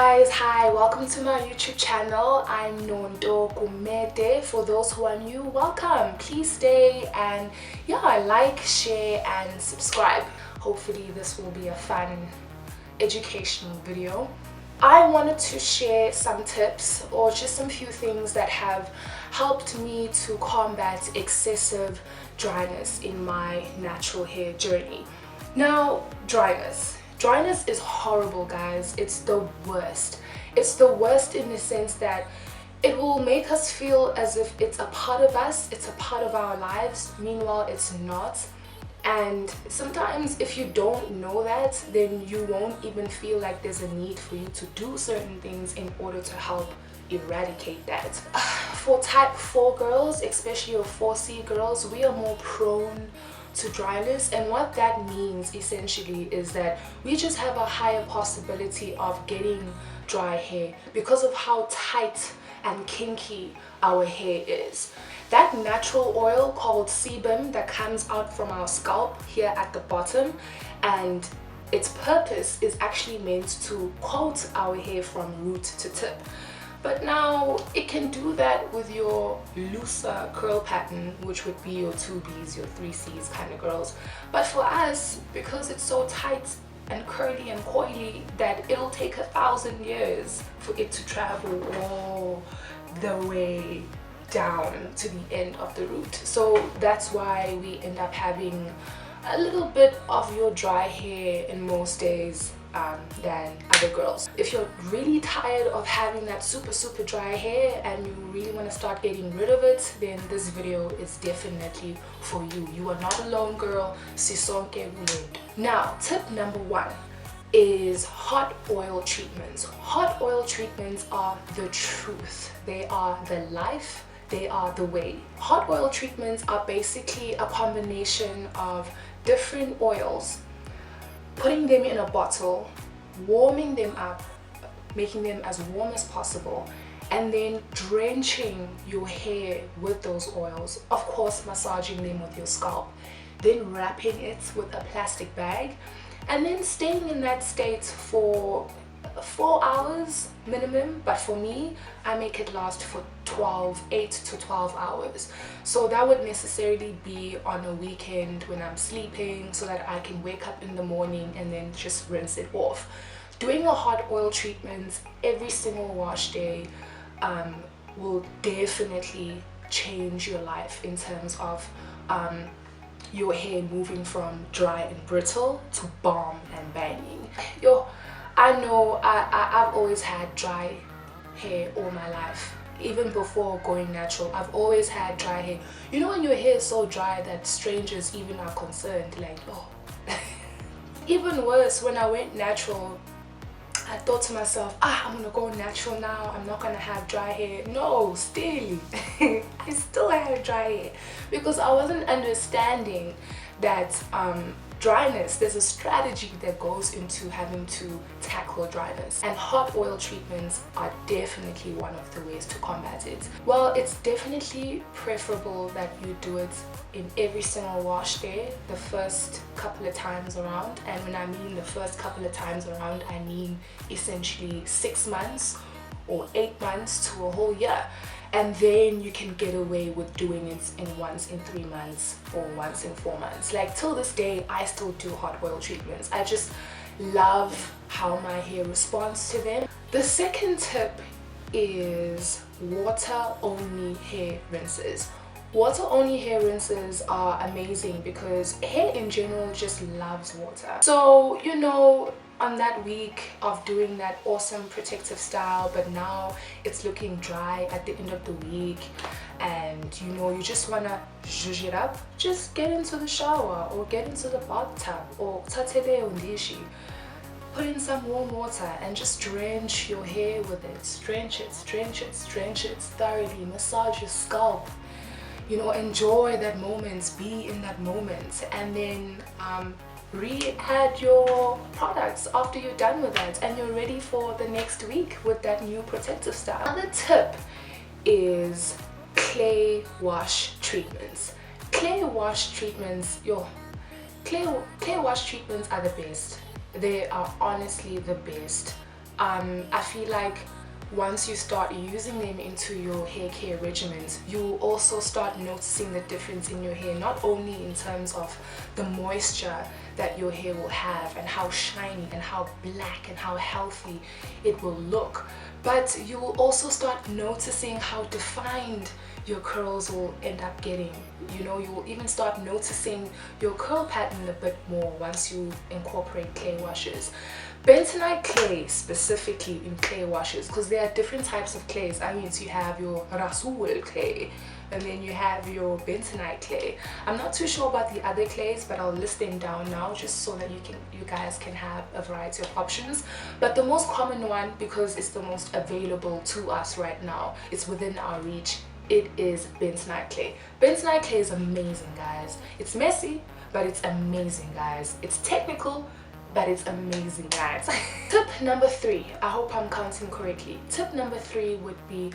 guys, hi, welcome to my YouTube channel. I'm Nondo Kumete. For those who are new, welcome. Please stay and like, share and subscribe. Hopefully this will be a fun educational video. I wanted to share some tips or just some few things that have helped me to combat excessive dryness in my natural hair journey. Now, dryness is horrible, guys. It's the worst. It's the worst in the sense that it will make us feel as if it's a part of us, it's a part of our lives. Meanwhile, it's not. And sometimes if you don't know that, then you won't even feel like there's a need for you to do certain things in order to help eradicate that. For type 4 girls, especially your 4C girls, we are more prone to dryness, and what that means essentially is that we just have a higher possibility of getting dry hair because of how tight and kinky our hair is. That natural oil called sebum that comes out from our scalp here at the bottom, and its purpose is actually meant to coat our hair from root to tip. But now it can do that with your looser curl pattern, which would be your 2Bs, your 3Cs kind of girls. But for us, because it's so tight and curly and coily that it'll take 1,000 years for it to travel all the way down to the end of the root. So that's why we end up having a little bit of your dry hair in most days than other girls. If you're really tired of having that super dry hair and you really want to start getting rid of it, then this video is definitely for you. You are not alone, girl. Sisonke uluntu. Now, tip number 1 is hot oil treatments. Hot oil treatments are the truth. They are the life. They are the way. Hot oil treatments are basically a combination of different oils, putting them in a bottle, warming them up, making them as warm as possible, and then drenching your hair with those oils, of course massaging them with your scalp, then wrapping it with a plastic bag, and then staying in that state for 4 hours minimum. But for me, I make it last for 8 to 12 hours. So that would necessarily be on a weekend when I'm sleeping, so that I can wake up in the morning and then just rinse it off. Doing a hot oil treatment every single wash day will definitely change your life in terms of your hair moving from dry and brittle to balm and banging. I know I've always had dry hair all my life. Even before going natural, I've always had dry hair. You know when your hair is so dry that strangers even are concerned, like, oh. Even worse, when I went natural, I thought to myself, I'm gonna go natural now, I'm not gonna have dry hair. No, still, I still had dry hair because I wasn't understanding that dryness, there's a strategy that goes into having to tackle dryness, and hot oil treatments are definitely one of the ways to combat it. Well, it's definitely preferable that you do it in every single wash day the first couple of times around. And when I mean the first couple of times around, I mean essentially 6 months or 8 months to a whole year. And then you can get away with doing it once in 3 months or once in 4 months. Like till this day, I still do hot oil treatments. I just love how my hair responds to them. The second tip is water-only hair rinses. Water-only hair rinses are amazing because hair in general just loves water. So, you know, on that week of doing that awesome protective style, but now it's looking dry at the end of the week, and you know you just want to zhuzh it up, just get into the shower or get into the bathtub or tatele undishi, put in some warm water and just drench your hair with it. Drench it thoroughly, massage your scalp, you know, enjoy that moment, be in that moment, and then re-add your products after you're done with that and you're ready for the next week with that new protective style. Another tip is clay wash treatments. Clay wash treatments are the best. They are honestly the best. I feel like once you start using them into your hair care regimens, you also start noticing the difference in your hair, not only in terms of the moisture that your hair will have and how shiny and how black and how healthy it will look, but you will also start noticing how defined your curls will end up getting. You know, you will even start noticing your curl pattern a bit more once you incorporate clay washes. Bentonite clay specifically in clay washes, because there are different types of clays. I mean, so you have your rasul clay and then you have your bentonite clay. I'm not too sure about the other clays, but I'll list them down now just so that you guys can have a variety of options. But the most common one, because it's the most available to us right now, it's within our reach, it is bentonite clay. Bentonite clay is amazing, guys. It's messy, but it's amazing, guys. It's technical, but it's amazing, guys. Tip number 3, I hope I'm counting correctly. Tip number 3 would be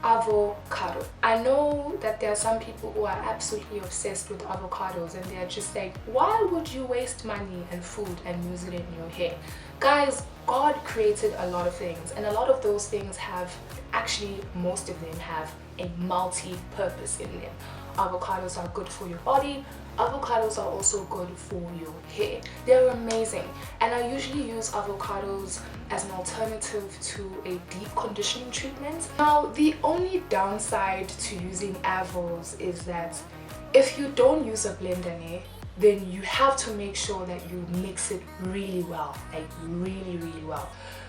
avocado. I know that there are some people who are absolutely obsessed with avocados and they're just like, why would you waste money and food and use it in your hair? Guys, God created a lot of things, and a lot of those things have, actually most of them have a multi-purpose in them. Avocados are good for your body. Avocados are also good for your hair. They're amazing, and I usually use avocados as an alternative to a deep conditioning treatment. Now, the only downside to using avos is that if you don't use a blender, then you have to make sure that you mix it really well, like really well.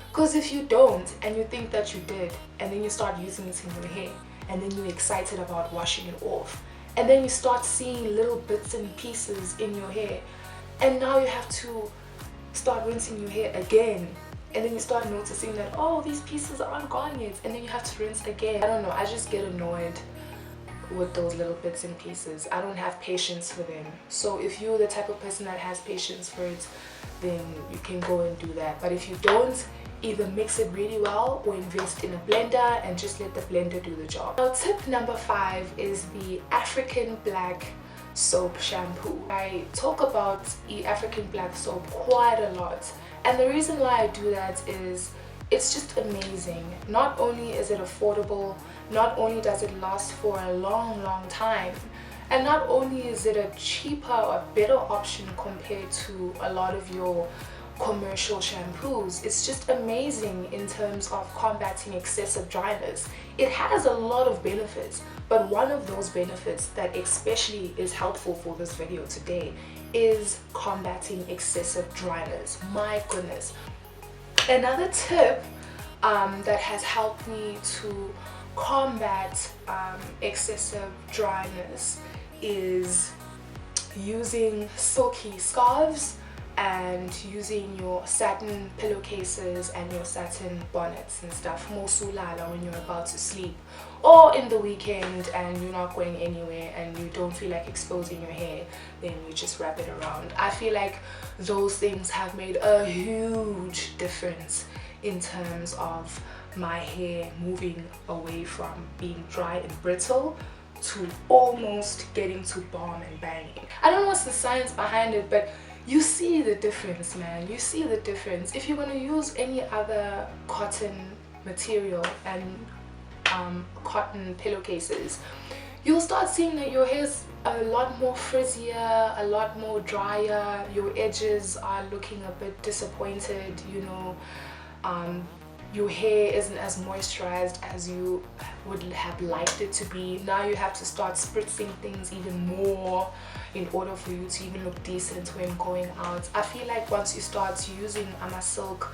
Because if you don't and you think that you did, and then you start using it in your hair, and then you're excited about washing it off, and then you start seeing little bits and pieces in your hair, and now you have to start rinsing your hair again, and then you start noticing that, oh, these pieces aren't gone yet, and then you have to rinse again. I don't know, I just get annoyed with those little bits and pieces. I don't have patience for them. So if you're the type of person that has patience for it, then you can go and do that. But if you don't, either mix it really well or invest in a blender and just let the blender do the job. Now, tip number 5 is the African black soap shampoo. I talk about the African black soap quite a lot, and the reason why I do that is it's just amazing. Not only is it affordable, not only does it last for a long time, and not only is it a cheaper or better option compared to a lot of your commercial shampoos, it's just amazing in terms of combating excessive dryness. It has a lot of benefits, but one of those benefits that especially is helpful for this video today is combating excessive dryness. My goodness. Another tip that has helped me to combat excessive dryness is using silky scarves and using your satin pillowcases and your satin bonnets and stuff, mosulala, when you're about to sleep, or in the weekend and you're not going anywhere and you don't feel like exposing your hair, then you just wrap it around. I feel like those things have made a huge difference in terms of my hair moving away from being dry and brittle to almost getting to balm and banging. I don't know what's the science behind it, but you see the difference, man. You see the difference. If you're going to use any other cotton material and cotton pillowcases, you'll start seeing that your hair's a lot more frizzier, a lot more drier. Your edges are looking a bit disappointed, you know. Your hair isn't as moisturized as you would have liked it to be. Now you have to start spritzing things even more in order for you to even look decent when going out. I feel like once you start using silk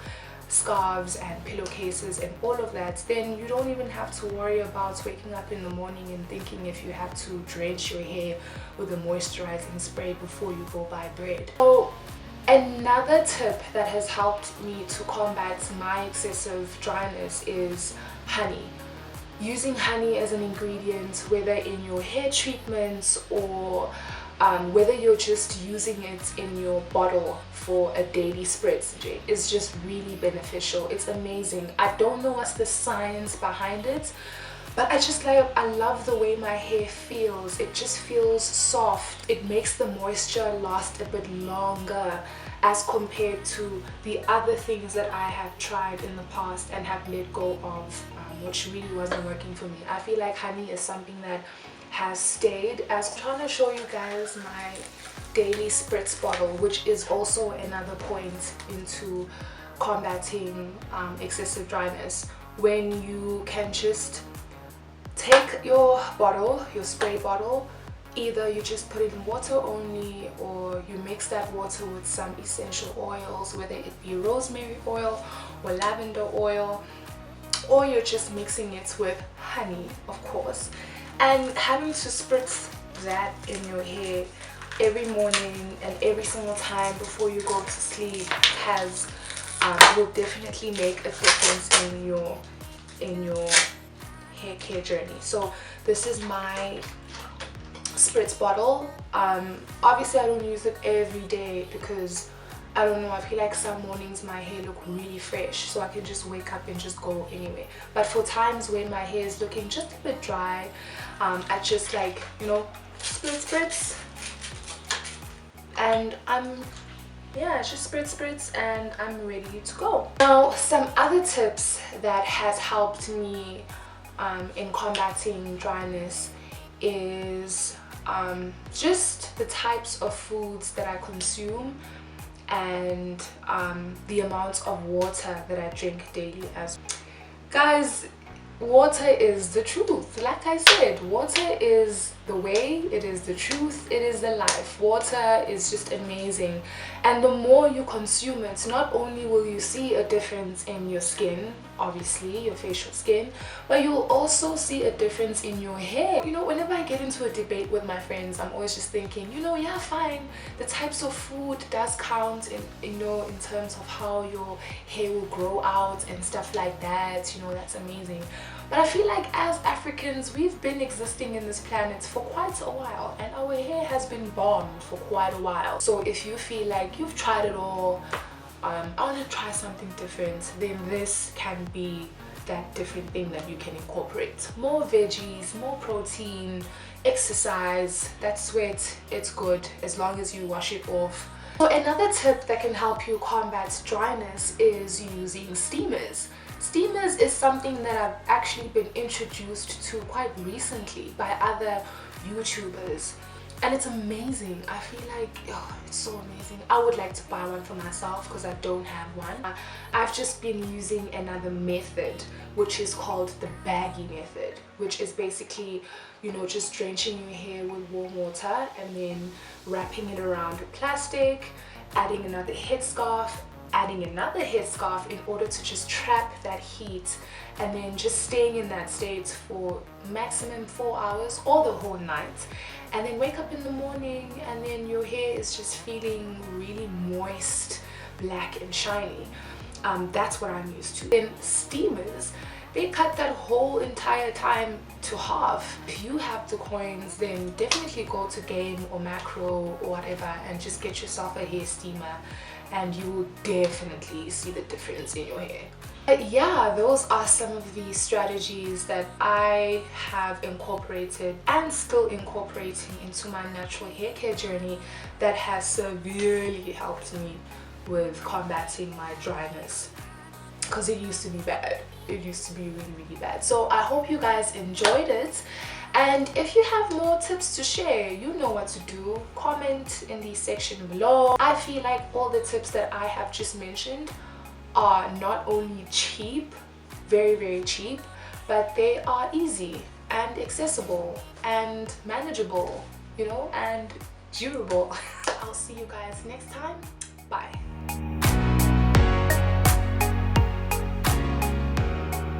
scarves and pillowcases and all of that, then you don't even have to worry about waking up in the morning and thinking if you have to drench your hair with a moisturizing spray before you go buy bread. So another tip that has helped me to combat my excessive dryness is honey. Using honey as an ingredient, whether in your hair treatments or whether you're just using it in your bottle for a daily Sprtiz, is just really beneficial. It's amazing. I don't know what's the science behind it, But I love the way my hair feels. It just feels soft. It makes the moisture last a bit longer as compared to the other things that I have tried in the past and have let go of, which really wasn't working for me. I feel like honey is something that has stayed. As I'm trying to show you guys my daily spritz bottle, which is also another point into combating excessive dryness, when you can just take your bottle, your spray bottle, either you just put it in water only, or you mix that water with some essential oils, whether it be rosemary oil or lavender oil, or you're just mixing it with honey, of course, and having to spritz that in your hair every morning and every single time before you go to sleep will definitely make a difference in your hair care journey. So this is my spritz bottle. Obviously I don't use it every day because I don't know, I feel like some mornings my hair look really fresh, so I can just wake up and just go anyway. But for times when my hair is looking just a bit dry, I just like, you know, spritz, and it's just spritz and I'm ready to go. Now, some other tips that has helped me in combating dryness is just the types of foods that I consume and the amounts of water that I drink daily. As guys, water is the truth. Like I said, water is the way, it is the truth, it is the life. Water is just amazing, and the more you consume it, not only will you see a difference in your skin, obviously your facial skin, but you'll also see a difference in your hair. You know, whenever I get into a debate with my friends, I'm always just thinking, you know, yeah, fine, the types of food does count in, you know, in terms of how your hair will grow out and stuff like that, you know, that's amazing. But I feel like as Africans, we've been existing in this planet for quite a while, and our hair has been bombed for quite a while. So if you feel like you've tried it all, I want to try something different, then this can be that different thing that you can incorporate. More veggies, more protein, exercise, that's where it's good, as long as you wash it off. So another tip that can help you combat dryness is using steamers. Steamers is something that I've actually been introduced to quite recently by other YouTubers, and it's amazing. I feel like, oh, it's so amazing. I would like to buy one for myself because I don't have one. I've just been using another method, which is called the baggy method, which is basically, you know, just drenching your hair with warm water and then wrapping it around with plastic, adding another headscarf, adding another headscarf in order to just trap that heat, and then just staying in that state for maximum 4 hours or the whole night, and then wake up in the morning and then your hair is just feeling really moist, black and shiny. That's what I'm used to. Then steamers, they cut that whole entire time to half. If you have the coins, then definitely go to Game or Macro or whatever and just get yourself a hair steamer, and you will definitely see the difference in your hair. But yeah, those are some of the strategies that I have incorporated and still incorporating into my natural hair care journey that has severely helped me with combating my dryness, because it used to be bad. It used to be really bad. So I hope you guys enjoyed it, and if you have more tips to share, you know what to do. Comment in the section below. I feel like all the tips that I have just mentioned are not only cheap, very cheap, but they are easy and accessible and manageable, you know, and durable. I'll see you guys next time. Bye.